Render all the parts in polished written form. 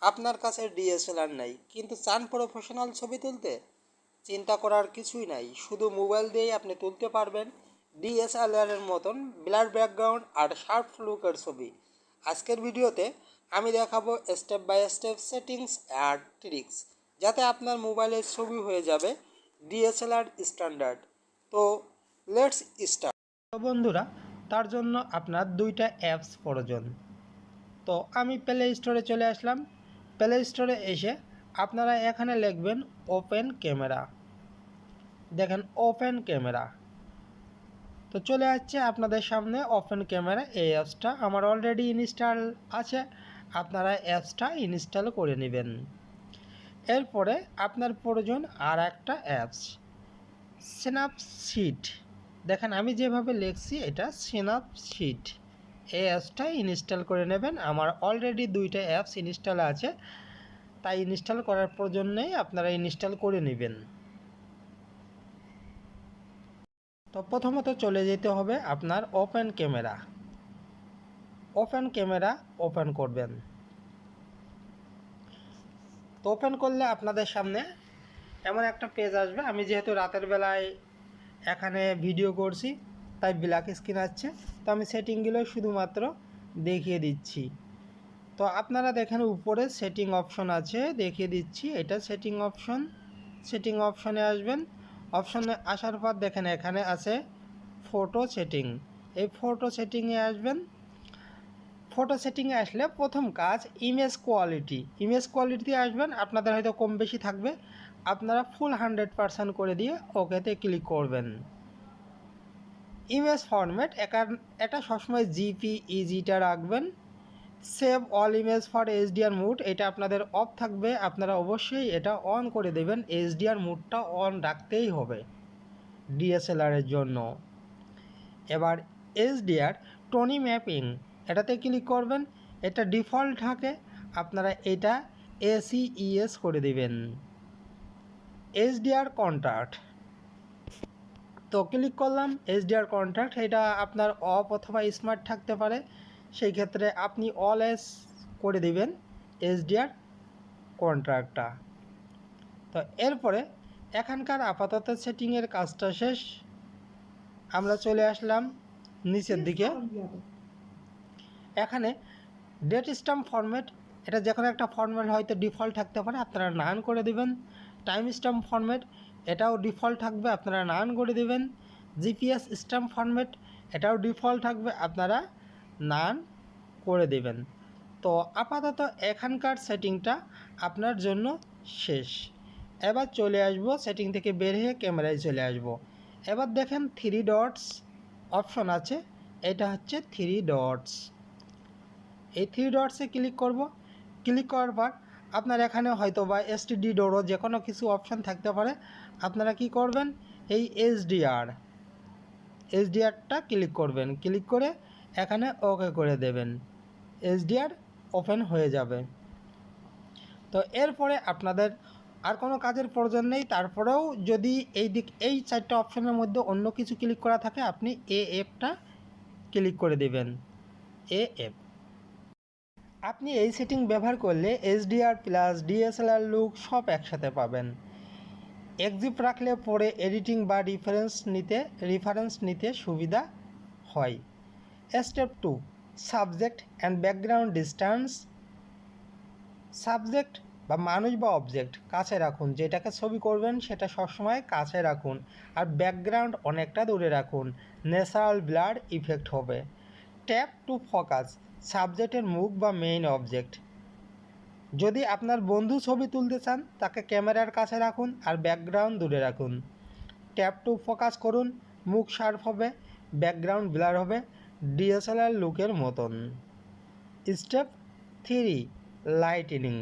আপনার কাছে ডিএসএলআর নেই কিন্তু চান প্রফেশনাল ছবি তুলতে? চিন্তা করার কিছুই নাই, শুধু মোবাইল দিয়েই আপনি তুলতে পারবেন ডিএসএলআরের মতন ব্লার ব্যাকগ্রাউন্ড আর শার্প লুকের ছবি। আজকের ভিডিওতে আমি দেখাবো স্টেপ বাই স্টেপ সেটিংস আর ট্রিক্স, যাতে আপনার মোবাইলের ছবি হয়ে যাবে ডিএসএলআর স্ট্যান্ডার্ড। তো লেটস স্টার্ট। তো বন্ধুরা, তার জন্য আপনার দুইটা অ্যাপস প্রয়োজন। তো আমি প্লে স্টোরে চলে আসলাম। প্লে স্টোরে এসে আপনারা এখানে লিখবেন ওপেন ক্যামেরা। দেখেন ওপেন ক্যামেরা তো চলে আসছে আপনাদের সামনে। ওপেন ক্যামেরা এই অ্যাপসটা আমার অলরেডি ইনস্টল আছে, আপনারা অ্যাপসটা ইনস্টল করে নেবেন। এরপরে আপনার প্রয়োজন আর একটা অ্যাপস, স্ন্যাপসিড। দেখেন আমি যেভাবে লিখছি এটা স্ন্যাপসিড। এই অ্যাপসটা ইনস্টল করে নেবেন। আমার অলরেডি দুইটা অ্যাপস ইনস্টল আছে, তাই ইনস্টল করার প্রয়োজন নেই, আপনারা ইনস্টল করে নেবেন। তো প্রথমত চলে যেতে হবে আপনার open camera. Open camera open করবেন। তো ওপেন করলে আপনাদের সামনে এমন একটা পেজ আসবে। আমি যেহেতু রাতের বেলায় এখানে ভিডিও করছি তাই ব্ল্যাক স্ক্রিন আসছে, তো আমি সেটিংগুলো শুধুমাত্র দেখিয়ে দিচ্ছি। তো আপনারা দেখেন উপরে সেটিং অপশন আছে, দেখিয়ে দিচ্ছি। এটা সেটিং অপশন। সেটিং অপশনে আসবেন। অপশনে আসার পর দেখেন এখানে আছে ফটো সেটিং। এই ফটো সেটিংয়ে আসবেন। ফটো সেটিংয়ে আসলে প্রথম কাজ ইমেজ কোয়ালিটি। ইমেজ কোয়ালিটিতে আসবেন, আপনাদের হয়তো কম বেশি থাকবে, আপনারা ফুল 100% করে দিয়ে ওকেতে ক্লিক করবেন। ইমেজ ফরম্যাট এটা সবসময় জিপিইজিটা রাখবেন। Save all image for HDR mode, এটা আপনাদের অফ থাকবে, আপনারা অবশ্যই এটা অন করে দেবেন। এইচডিআর মুডটা অন রাখতেই হবে ডিএসএলআরের জন্য। এবার এইচডিআর টোনি ম্যাপিং, এটাতে ক্লিক করবেন। এটা ডিফল্ট থাকে, আপনারা এটা এসিইএস করে দেবেন। এইচডিআর কন্ট্রাক্ট, তো ক্লিক করলাম। এইচডিআর কন্ট্রাক্ট এটা আপনার অফ অথবা স্মার্ট থাকতে পারে, সেই ক্ষেত্রে আপনি অলওয়েজ করে দিবেন এইচডিআর কন্ট্রাক্টটা। তো এরপরে এখানকার আপাতত সেটিংয়ের কাজটা শেষ। আমরা চলে আসলাম নিচের দিকে। এখানে ডেট স্ট্যাম্প ফরম্যাট, এটা যে কোনো একটা ফরম্যাট হয়তো ডিফল্ট থাকতে পারে, আপনারা নান করে দিবেন। টাইম স্ট্যাম্প ফরম্যাট, এটাও ডিফল্ট থাকবে, আপনারা নান করে দিবেন। জিপিএস স্ট্যাম্প ফরম্যাট, এটাও ডিফল্ট থাকবে, আপনারা নান করে দেবেন। তো আপাতত এখানকার সেটিংটা আপনার জন্য শেষ। এবার চলে আসব সেটিং থেকে বের হয়ে ক্যামেরায় চলে আসব। এবার দেখেন 3 ডটস অপশন আছে, এটা হচ্ছে 3 ডটস। এই 3 ডটসে ক্লিক করব। ক্লিক করার পর আপনার এখানে হয়তো বা এসটিডি ডোরও যে কোনো কিছু অপশন থাকতে পারে, আপনারা কি করবেন এই এইচডিআরটা ক্লিক করবেন। ক্লিক করে এখানে ওকে করে দেবেন, এইচডিআর ওপেন হয়ে যাবে। তো এরপরে আপনাদের আর কোনো কাজের প্রয়োজন নেই। তারপরেও যদি এই 4টা অপশনের মধ্যে অন্য কিছু ক্লিক করা থাকে, আপনি এএফটা ক্লিক করে দেবেন। এএফ আপনি এই সেটিং ব্যবহার করলে এইচডিআর প্লাস ডিএসএলআর লুক সব একসাথে পাবেন। এক্সিপ রাখলে পরে এডিটিং বা রেফারেন্স নিতে সুবিধা হয়। Step 2, subject and background distance. Subject বা মানুষ বা অবজেক্ট কাছে রাখুন, যেটাকে ছবি করবেন সেটা সবসময় কাছে রাখুন, আর ব্যাকগ্রাউন্ড অনেকটা দূরে রাখুন, ন্যাচারাল ব্লার ইফেক্ট হবে। ট্যাপ টু ফোকাস, সাবজেক্টের মুখ বা মেইন অবজেক্ট। যদি আপনার বন্ধু ছবি তুলতে চান তাকে ক্যামেরার কাছে রাখুন আর ব্যাকগ্রাউন্ড দূরে রাখুন। ট্যাপ টু ফোকাস করুন, মুখ শার্প হবে, ব্যাকগ্রাউন্ড ব্লার হবে, ডিএসএলআর লুকের মতন। Step 3, lightning.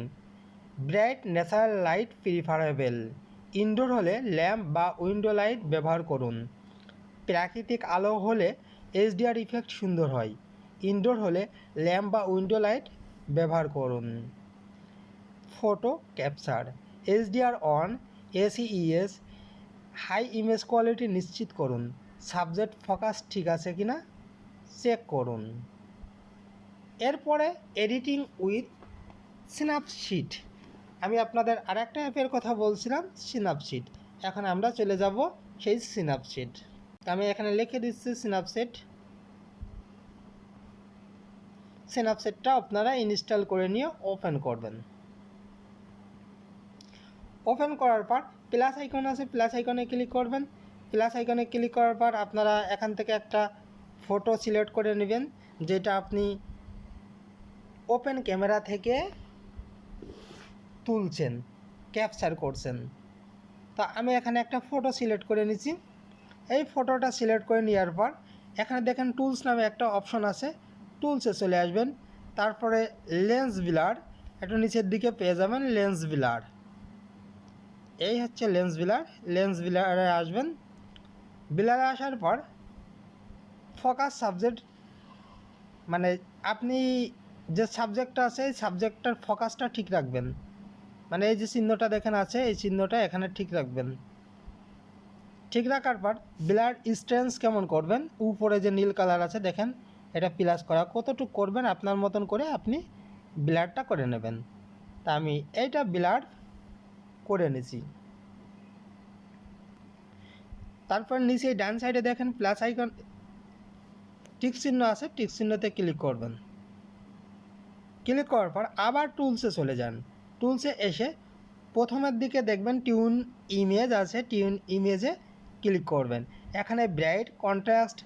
Bright natural light preferable. Indoor হলে ল্যাম্প বা উইন্ডো লাইট ব্যবহার করুন। প্রাকৃতিক আলো হলে এইচডিআর ইফেক্ট সুন্দর হয়। ইনডোর হলে ল্যাম্প বা উইন্ডো লাইট ব্যবহার করুন। Photo capture, HDR on, ACES, high image quality নিশ্চিত করুন। সাবজেক্ট ফোকাস ঠিক আছে কিনা চেক করুন। এরপরে এডিটিং উইথ স্ন্যাপশিট, আমি আপনাদের আরেকটা অ্যাপের কথা বলছিলাম, স্ন্যাপশিট। এখন আমরা চলে যাব সেই স্ন্যাপশিট। আমি এখানে লিখে দিচ্ছি স্ন্যাপশিট। স্ন্যাপশিটটা আপনারা ইনস্টল করে নিয়ে ওপেন করবেন। ওপেন করার পর প্লাস আইকন আছে, প্লাস আইকনে ক্লিক করবেন। প্লাস আইকনে ক্লিক করার পর আপনারা এখান থেকে একটা ফটো সিলেক্ট করে নেবেন, যেটা আপনি ওপেন ক্যামেরা থেকে তুলছেন, ক্যাপচার করছেন। তো আমি এখানে একটা ফটো সিলেক্ট করে নিচ্ছি। এই ফটোটা সিলেক্ট করে নেওয়ার পর এখানে দেখেন টুলস নামে একটা অপশন আছে, টুলসে চলে আসবেন। তারপরে লেন্স ব্লার, একটু নিচের দিকে পেয়ে যাবেন লেন্স ব্লার। এই হচ্ছে লেন্স ব্লার। লেন্স ব্লারে আসবেন। ব্লারে আসার পর ফোকাস সাবজেক্ট, মানে আপনি যে সাবজেক্টটা আছে এই সাবজেক্টটার ফোকাসটা ঠিক রাখবেন। মানে এই যে চিহ্নটা দেখেন আছে, এই চিহ্নটা এখানে ঠিক রাখবেন। ঠিক রাখার পর ব্লার স্ট্রেন্থ কেমন করবেন, উপরে যে নীল কালার আছে দেখেন, এটা প্লাস করা, কতটুকু করবেন আপনার মতন করে আপনি ব্লারটা করে নেবেন। তা আমি এইটা ব্লার করে নিছি। তারপর নিচে ডান সাইডে দেখেন প্লাস আইকন, টিক চিহ্ন আছে, টিক চিহ্নতে ক্লিক করবেন। ক্লিক করার পর আবার টুলসে চলে যান। টুলসে এসে প্রথমের দিকে দেখবেন টিউন ইমেজ আছে, টিউন ইমেজে ক্লিক করবেন। এখানে ব্রাইট, কন্ট্রাস্ট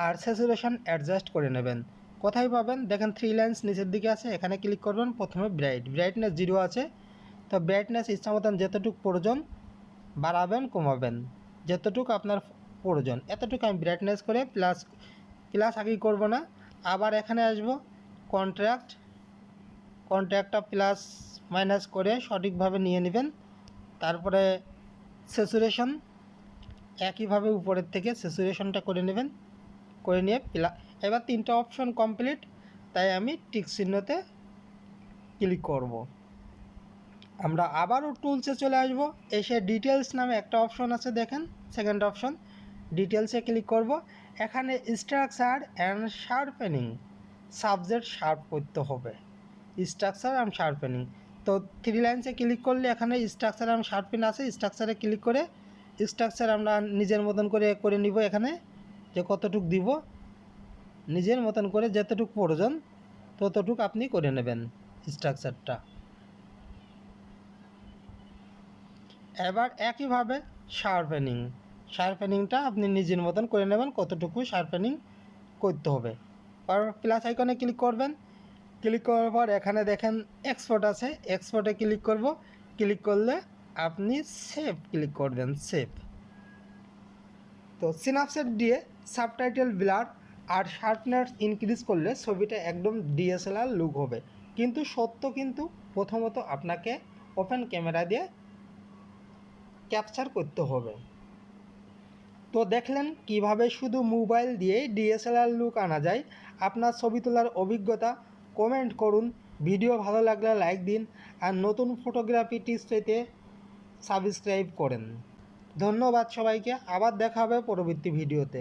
আর স্যাচুরেশন অ্যাডজাস্ট করে নেবেন। কোথায় পাবেন দেখেন, 3 লাইন্স নিচের দিকে আছে, এখানে ক্লিক করবেন। প্রথমে ব্রাইটনেস 0 আছে, তো ব্রাইটনেস ইচ্ছা মতন যেতটুকু প্রয়োজন বাড়াবেন কমাবেন, যতটুকু আপনার প্রয়োজন। এতটুকু আমি ব্রাইটনেস করে প্লাস আগেই করব না। আবার এখানে আসব, কন্ট্রাক্টটা প্লাস মাইনাস করে সঠিকভাবে নিয়ে নেবেন। তারপরে স্যাচুরেশন একইভাবে উপরের থেকে স্যাচুরেশনটা করে নেবেন, করে নিয়ে এবার 3টা অপশন কমপ্লিট, তাই আমি টিক চিহ্নতে ক্লিক করব। আমরা আবারও টুলসে চলে আসব। এসে ডিটেলস নামে একটা অপশন আছে দেখেন, সেকেন্ড অপশন, ডিটেলসে ক্লিক করব। এখানে structure and sharpening, subject sharp করতে হবে, স্ট্রাকচার অ্যান্ড শার্পেনিং। তো 3 লাইন্সে ক্লিক করলে এখানে স্ট্রাকচার অ্যান্ড শার্পেন আছে, স্ট্রাকচারে ক্লিক করে স্ট্রাকচার আমরা নিজের মতন করে নিব। এখানে যে কতটুক দিব, নিজের মতন করে যতটুকু প্রয়োজন ততটুক আপনি করে নেবেন স্ট্রাকচারটা। এবার একইভাবে শার্পেনিংটা আপনি নিজের মতন করে নেবেন, কতটুকু শার্পেনিং করতে হবে। আর প্লাস আইকনে ক্লিক করবেন। ক্লিক করার পর এখানে দেখেন এক্সপোর্ট আছে, এক্সপোর্টে ক্লিক করব। ক্লিক করলে আপনি সেভ ক্লিক করবেন, সেভ। তো স্ন্যাপশট দিয়ে সাবটাইটেল ব্লার আর শার্পনেস ইনক্রিজ করলে ছবিটা একদম ডিএসএলআর লুক হবে। কিন্তু প্রথমত আপনাকে ওপেন ক্যামেরা দিয়ে ক্যাপচার করতে হবে। তো দেখলেন কিভাবে শুধু মোবাইল দিয়েই ডিএসএলআর লুক আনা যায়। আপনার ছবি তোলার অভিজ্ঞতা কমেন্ট করুন, ভিডিও ভালো লাগলে লাইক দিন, আর নতুন ফটোগ্রাফি টিপস পেতে সাবস্ক্রাইব করেন। ধন্যবাদ সবাইকে, আবার দেখা হবে পরবর্তী ভিডিওতে।